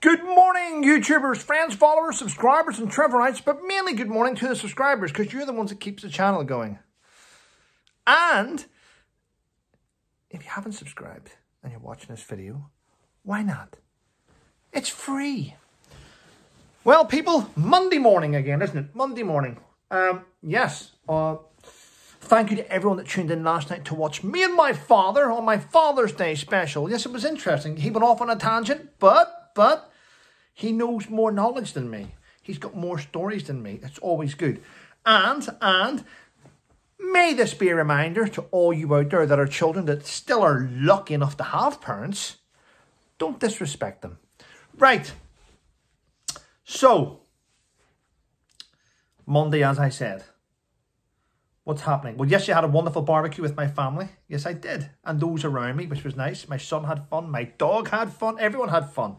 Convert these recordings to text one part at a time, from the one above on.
Good morning, YouTubers, friends, followers, subscribers, and Trevorites, but mainly good morning to the subscribers, because you're the ones that keeps the channel going. And if you haven't subscribed and you're watching this video, why not? It's free. Well, people, Monday morning again, isn't it? Monday morning. Yes. Thank you to everyone that tuned in last night to watch me and my father on my Father's Day special. Yes, it was interesting. He went off on a tangent, but he knows more knowledge than me. He's got more stories than me. It's always good. And may this be a reminder to all you out there that are children that still are lucky enough to have parents. Don't disrespect them. Right. So, Monday, as I said. What's happening? Well, yes, I had a wonderful barbecue with my family. Yes, I did. And those around me, which was nice. My son had fun. My dog had fun. Everyone had fun.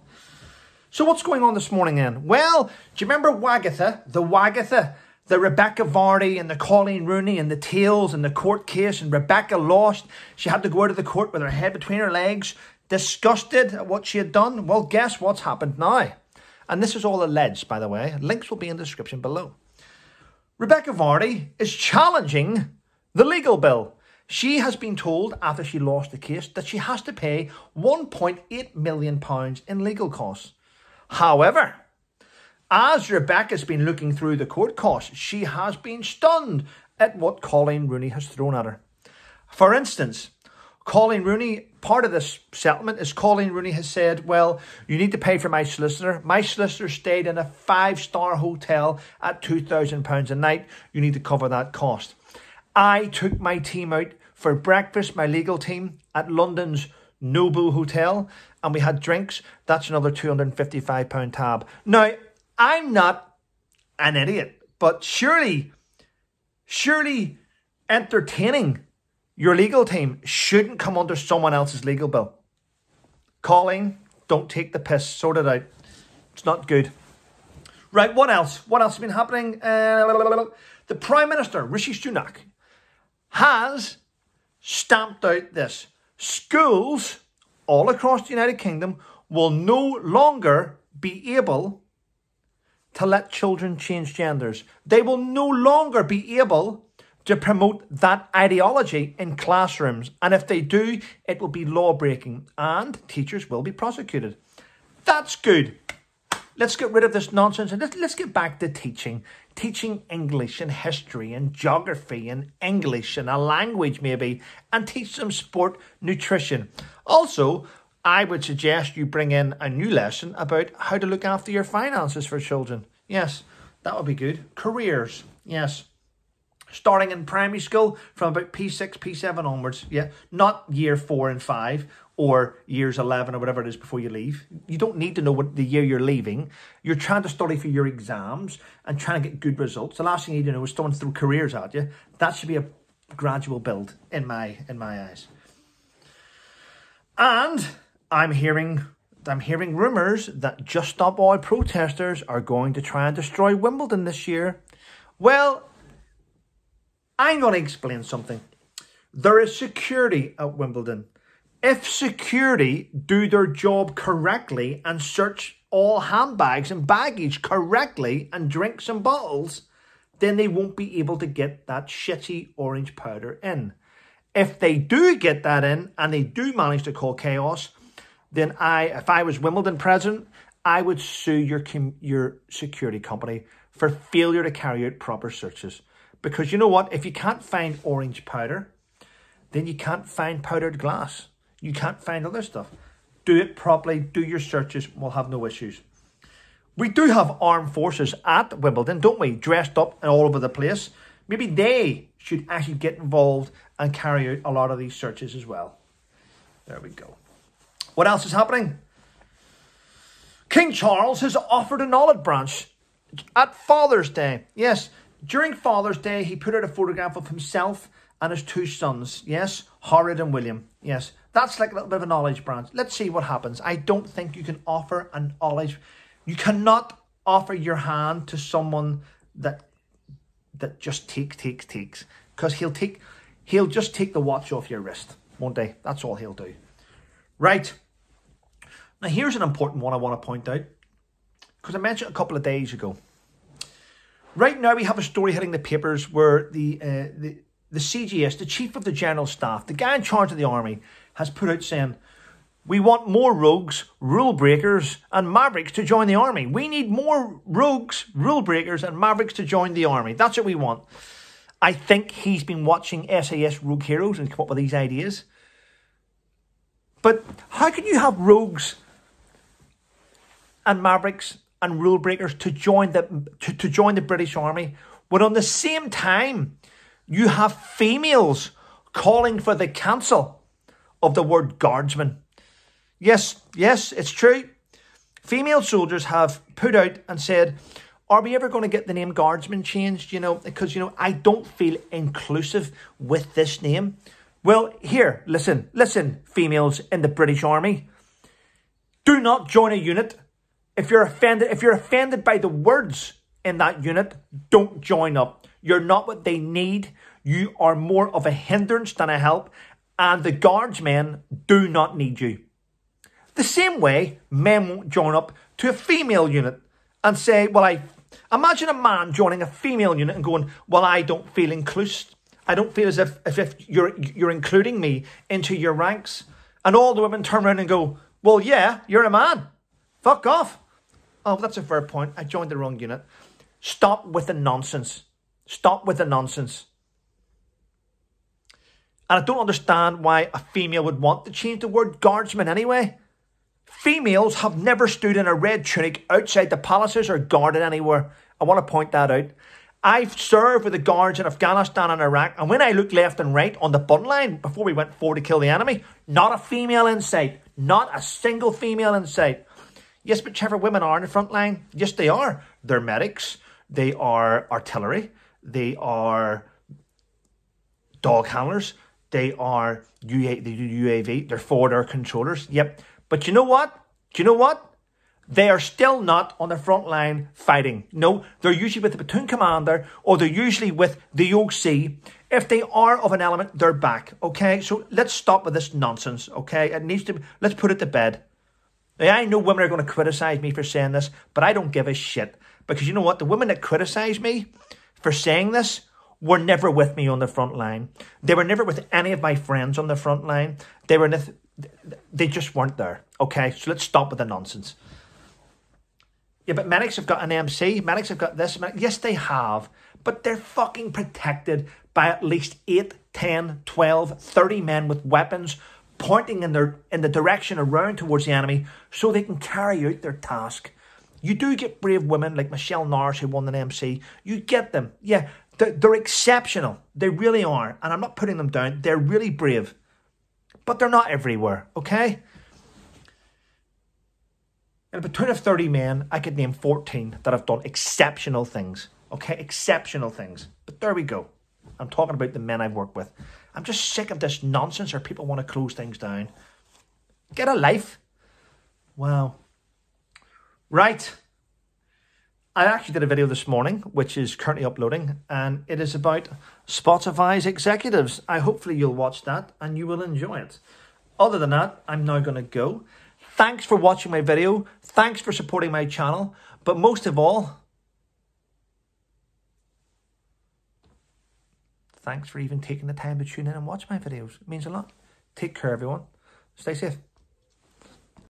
So what's going on this morning then? Well, do you remember Wagatha? The Rebecca Varney and the Colleen Rooney and the Tales and the court case, and Rebecca lost. She had to go out of the court with her head between her legs, disgusted at what she had done. Well, guess what's happened now? And this is all alleged, by the way. Links will be in the description below. Rebecca Varney is challenging the legal bill. She has been told, after she lost the case, that she has to pay £1.8 million in legal costs. However, as Rebecca's been looking through the court costs, she has been stunned at what Colleen Rooney has thrown at her. For instance, Colleen Rooney, part of this settlement is Colleen Rooney has said, well, you need to pay for my solicitor. My solicitor stayed in a 5-star hotel at £2,000 a night. You need to cover that cost. I took my team out for breakfast, my legal team, at London's Noble Hotel, and we had drinks. That's another £255 tab. Now, I'm not an idiot, but surely entertaining your legal team shouldn't come under someone else's legal bill. Colleen, don't take the piss. Sort it out. It's not good. Right, what else? What else has been happening? The Prime Minister, Rishi Sunak, has stamped out this. Schools all across the United Kingdom will no longer be able to let children change genders. They will no longer be able to promote that ideology in classrooms. And if they do, it will be law-breaking and teachers will be prosecuted. That's good. Let's get rid of this nonsense and let's get back to teaching. Teaching English and history and geography and English and a language maybe, and teach them sport nutrition. Also, I would suggest you bring in a new lesson about how to look after your finances for children. Yes, that would be good. Careers, yes. Starting in primary school from about P6, P7 onwards. Yeah, not year 4 and 5 or years 11 or whatever it is before you leave. You don't need to know what the year you're leaving. You're trying to study for your exams and trying to get good results. The last thing you need to know is someone throw careers at you. That should be a gradual build in my eyes. And I'm hearing rumours that Just Stop Oil protesters are going to try and destroy Wimbledon this year. Well, I'm going to explain something. There is security at Wimbledon. If security do their job correctly and search all handbags and baggage correctly and drinks and bottles, then they won't be able to get that shitty orange powder in. If they do get that in and they do manage to cause chaos, then if I was Wimbledon president, I would sue your security company for failure to carry out proper searches. Because you know what? If you can't find orange powder, then you can't find powdered glass. You can't find other stuff. Do it properly. Do your searches. We'll have no issues. We do have armed forces at Wimbledon, don't we? Dressed up and all over the place. Maybe they should actually get involved and carry out a lot of these searches as well. There we go. What else is happening? King Charles has offered an olive branch at Father's Day. Yes, during Father's Day, he put out a photograph of himself and his 2 sons. Yes, Horrid and William. Yes, that's like a little bit of an olive branch. Let's see what happens. I don't think you can offer an olive. You cannot offer your hand to someone that just takes. Because he'll just take the watch off your wrist, won't he? That's all he'll do. Right. Now, here's an important one I want to point out, because I mentioned a couple of days ago. Right now, we have a story hitting the papers where the CGS, the Chief of the General Staff, the guy in charge of the army, has put out saying, we want more rogues, rule breakers and mavericks to join the army. We need more rogues, rule breakers and mavericks to join the army. That's what we want. I think he's been watching SAS Rogue Heroes and come up with these ideas. But how can you have rogues and mavericks and rule breakers to join the British Army when on the same time you have females calling for the cancel of the word guardsman? Yes, it's true. Female soldiers have put out and said, are we ever going to get the name guardsman changed? Because, I don't feel inclusive with this name. Well, here, listen, females in the British Army. Do not join a unit. If you're offended by the words in that unit, don't join up. You're not what they need. You are more of a hindrance than a help. And the guardsmen do not need you. The same way, men won't join up to a female unit and say, imagine a man joining a female unit and going, well, I don't feel inclusive. I don't feel as if you're including me into your ranks. And all the women turn around and go, well, yeah, you're a man. Fuck off. Oh, that's a fair point. I joined the wrong unit. Stop with the nonsense. Stop with the nonsense. And I don't understand why a female would want to change the word guardsman anyway. Females have never stood in a red tunic outside the palaces or guarded anywhere. I want to point that out. I've served with the guards in Afghanistan and Iraq, and when I looked left and right on the button line before we went forward to kill the enemy, not a female in sight. Not a single female in sight. Yes, but Trevor, women are in the front line. Yes, they are. They're medics. They are artillery. They are dog handlers. They are UAV. They're forward air controllers. Yep. But you know what? They are still not on the front line fighting. No, they're usually with the platoon commander or they're usually with the OC. If they are of an element, they're back. Okay, so let's stop with this nonsense. Okay, let's put it to bed. Now, I know women are going to criticise me for saying this, but I don't give a shit. Because you know what? The women that criticise me for saying this were never with me on the front line. They were never with any of my friends on the front line. They just weren't there. Okay, so let's stop with the nonsense. Yeah, but medics have got an MC. Medics have got this. Yes, they have. But they're fucking protected by at least 8, 10, 12, 30 men with weapons pointing in the direction around towards the enemy so they can carry out their task. You do get brave women like Michelle Norris who won an MC. You get them. Yeah, they're exceptional. They really are. And I'm not putting them down. They're really brave. But they're not everywhere, okay? In a platoon of 30 men, I could name 14 that have done exceptional things. Okay, exceptional things. But there we go. I'm talking about the men I've worked with. I'm just sick of this nonsense where people want to close things down. Get a life. Wow. Right. I actually did a video this morning, which is currently uploading, and it is about Spotify's executives. Hopefully you'll watch that and you will enjoy it. Other than that, I'm now going to go. Thanks for watching my video. Thanks for supporting my channel. But most of all, thanks for even taking the time to tune in and watch my videos. It means a lot. Take care, everyone. Stay safe.